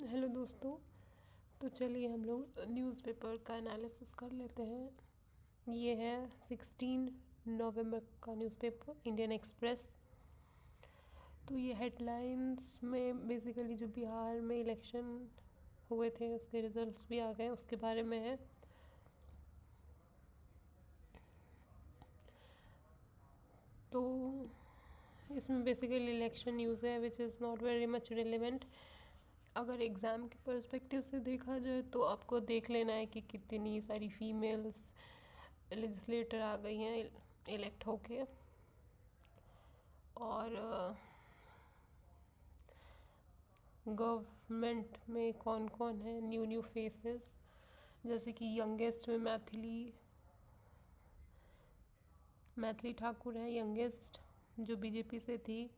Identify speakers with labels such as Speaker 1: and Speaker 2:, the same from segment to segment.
Speaker 1: Hello दोस्तों। तो चलिए हम लोग न्यूज़पेपर का एनालिसिस कर लेते हैं। ये है 16 नवंबर का न्यूज़पेपर इंडियन एक्सप्रेस। तो ये हेडलाइंस में बेसिकली जो बिहार में इलेक्शन हुए थे उसके रिजल्ट्स भी आ गए, उसके बारे में है। तो इसमें बेसिकली इलेक्शन न्यूज़ है which is not very much relevant. अगर एग्ज़ाम के पर्सपेक्टिव से देखा जाए तो आपको देख लेना है कि कितनी सारी फीमेल्स लेजिस्लेटर आ गई हैं इलेक्ट होके, और गवर्नमेंट में कौन कौन है न्यू फेसेस। जैसे कि यंगेस्ट में मैथिली ठाकुर है यंगेस्ट, जो बीजेपी से थी।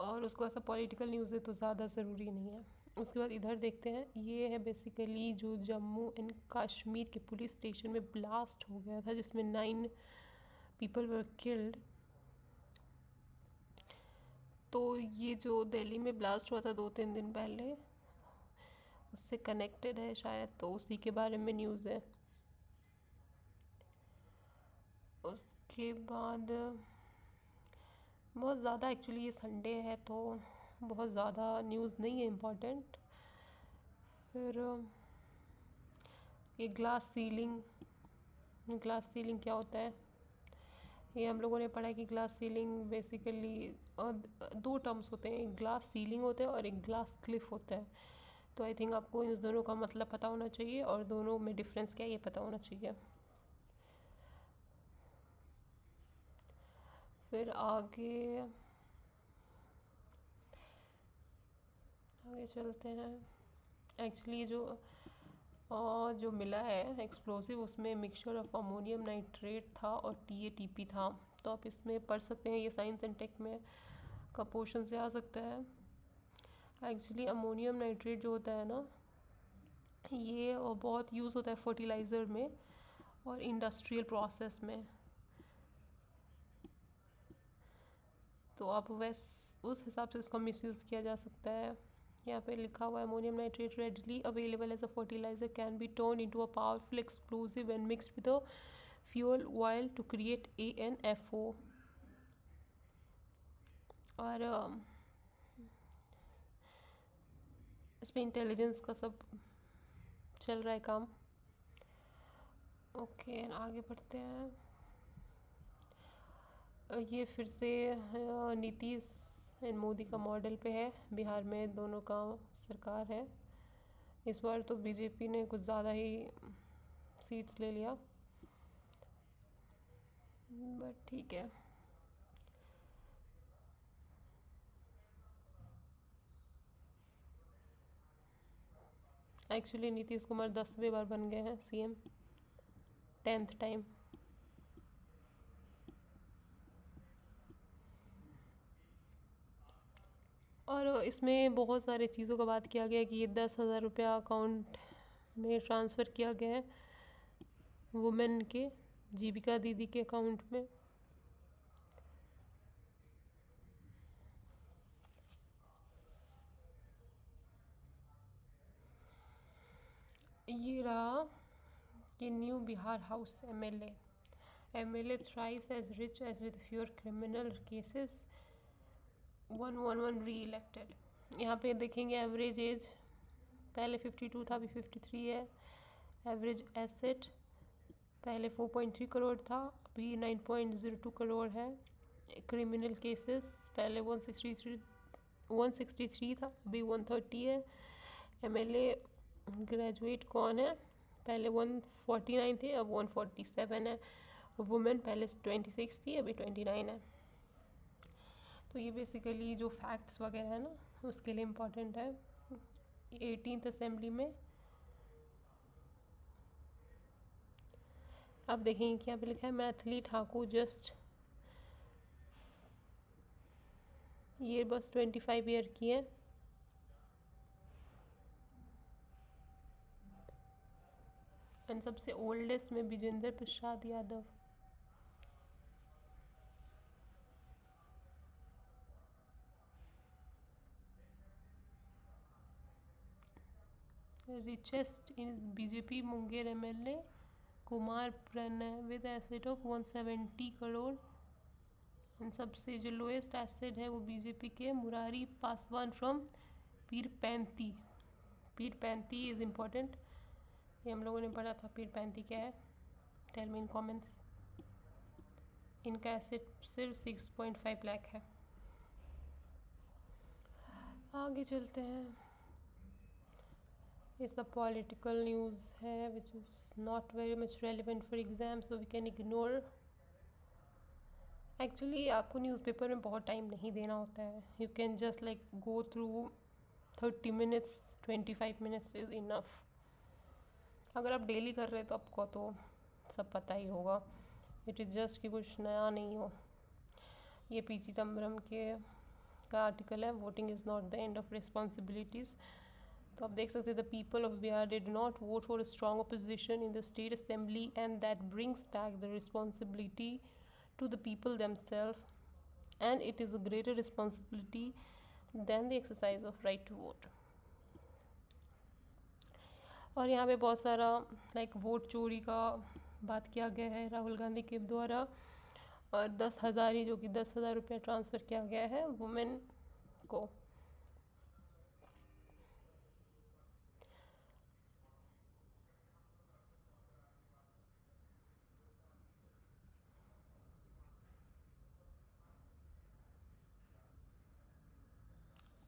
Speaker 1: और उसको ऐसा पॉलिटिकल न्यूज़ है तो ज़्यादा ज़रूरी नहीं है। उसके बाद इधर देखते हैं, ये है बेसिकली जो जम्मू एंड कश्मीर के पुलिस स्टेशन में ब्लास्ट हो गया था जिसमें 9 पीपल वर किल्ड। तो ये जो दिल्ली में ब्लास्ट हुआ था 2-3 दिन पहले, उससे कनेक्टेड है शायद, तो उसी के बारे में न्यूज़ है। उसके बाद बहुत ज़्यादा, एक्चुअली ये संडे है तो बहुत ज़्यादा न्यूज़ नहीं है इम्पोर्टेंट। फिर ये ग्लास सीलिंग क्या होता है, ये हम लोगों ने पढ़ा है कि ग्लास सीलिंग बेसिकली 2 टर्म्स होते हैं, एक ग्लास सीलिंग होता है और एक ग्लास क्लिफ होता है। तो आई थिंक आपको इन दोनों का मतलब पता होना चाहिए और दोनों में डिफरेंस क्या है ये पता होना चाहिए। फिर आगे चलते हैं। एक्चुअली जो मिला है एक्सप्लोसिव, उसमें मिक्सचर ऑफ अमोनियम नाइट्रेट था और TATP था। तो आप इसमें पढ़ सकते हैं, ये साइंस एंड टेक में का पोर्शन से आ सकता है। एक्चुअली अमोनियम नाइट्रेट जो होता है ना, ये बहुत यूज़ होता है फर्टिलाइज़र में और इंडस्ट्रियल प्रोसेस में। तो आप उस हिसाब से उसका मिसयूज़ किया जा सकता है। यहाँ पे लिखा हुआ है ammonium nitrate readily available as a fertiliser can be turn into a powerful explosive and mixed with a fuel oil to create ANFO। और इसमें इंटेलिजेंस का सब चल रहा है काम। ओके, आगे बढ़ते हैं। ये फिर से नीतीश एंड मोदी का मॉडल पे है। बिहार में दोनों का सरकार है। इस बार तो बीजेपी ने कुछ ज़्यादा ही सीट्स ले लिया, बट ठीक है। एक्चुअली नीतीश कुमार 10वीं बार बन गए हैं CM, 10th टाइम। और इसमें बहुत सारे चीज़ों का बात किया गया कि ये 10,000 रुपया अकाउंट में ट्रांसफ़र किया गया है वुमेन के, जीविका दीदी के अकाउंट में। ये रहा कि new Bihar house MLA thrice as rich as with fewer criminal cases 111 री इलेक्टेड। यहाँ पे देखेंगे एवरेज एज पहले 52 था, अभी 53 है। एवरेज एसेट पहले 4.3 करोड़ था, अभी 9.02 करोड़ है। क्रिमिनल केसेस पहले 163 था, अभी 130 है। MLA ग्रेजुएट कौन है, पहले 149 थे, अब 147 है। वुमेन पहले 26 थी, अभी 29 है। तो ये बेसिकली जो फैक्ट्स वगैरह है ना, उसके लिए इम्पोर्टेंट है। 18th असेंबली में आप देखेंगे क्या पे लिखा है, मैथिली ठाकुर जस्ट, ये बस 25 ईयर की है। एंड सबसे ओल्डेस्ट में Vijendra Prasad Yadav. richest is BJP Munger MLA Kumar Pranay with asset of 170 crore. And सबसे जो लोएस्ट एसेट है वो बीजेपी के Murari Paswan from Pirpainti. Pirpainti is important, ये हम लोगों ने पढ़ा था। पीरपैंती क्या है, टेल मी इन कमेंट्स। इनका एसेट सिर्फ 6.5 लाख है। आगे चलते हैं। ये सब पॉलिटिकल न्यूज़ है which is not very much relevant for exam, so we can ignore. Actually आपको न्यूज़पेपर में बहुत टाइम नहीं देना होता है। You can just like go through 30 minutes, 25 minutes is enough. अगर आप डेली कर रहे हैं तो आपको तो सब पता ही होगा। इट इज़ जस्ट कि कुछ नया नहीं हो। ये पी चिदम्बरम के का आर्टिकल है, voting is not the end of responsibilities. तो आप देख सकते हैं, the people of Bihar did not vote for a strong opposition in the state assembly and that brings back the responsibility to the people themselves and it is a greater responsibility than the exercise of right to vote. और यहाँ पे बहुत सारा like what चोरी का बात किया गया है राहुल गांधी के द्वारा, और 10,000 ही, जो कि 10,000 रुपया ट्रांसफ़र किया गया है वुमेन को।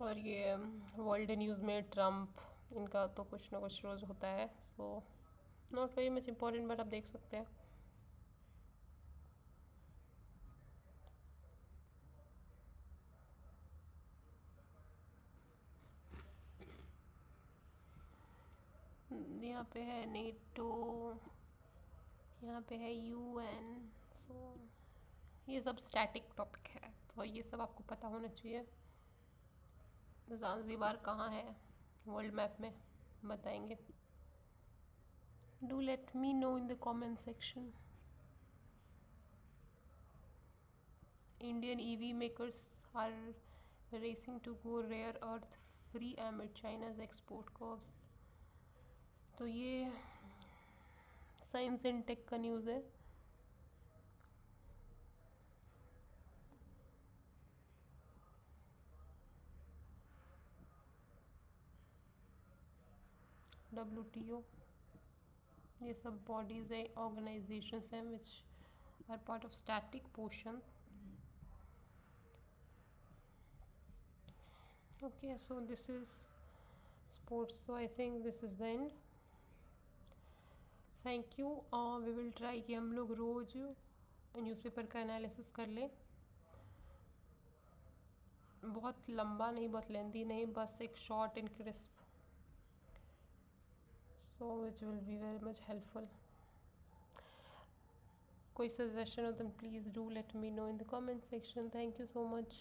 Speaker 1: और ये वर्ल्ड न्यूज़ में ट्रम्प, इनका तो कुछ ना कुछ रोज़ होता है, so not very much important, but आप देख सकते हैं। यहाँ पे है नेटो, यहाँ पे है UN, सो ये सब स्टैटिक टॉपिक है, तो ये सब आपको पता होना चाहिए। ज़ांज़ीबार कहाँ है वर्ल्ड मैप में बताएंगे। Do let me know in the comment section. Indian EV makers are racing to go rare earth free amid China's export curves। तो ये साइंस एंड टेक का न्यूज़ है। WTO, ये सब बॉडीज़ है, ऑर्गेनाइजेशंस हैं which are part of static portion. Okay, so this is sports, so I think this is the end. Thank you। We will try कि हम लोग रोज़ न्यूज़पेपर का एनालिसिस कर लें। बहुत लंबा नहीं, बहुत लेंदी नहीं, बस एक short and crisp, so which will be very much helpful। कोई सजेशन हो तो please do let me know in the comment section. Thank you so much.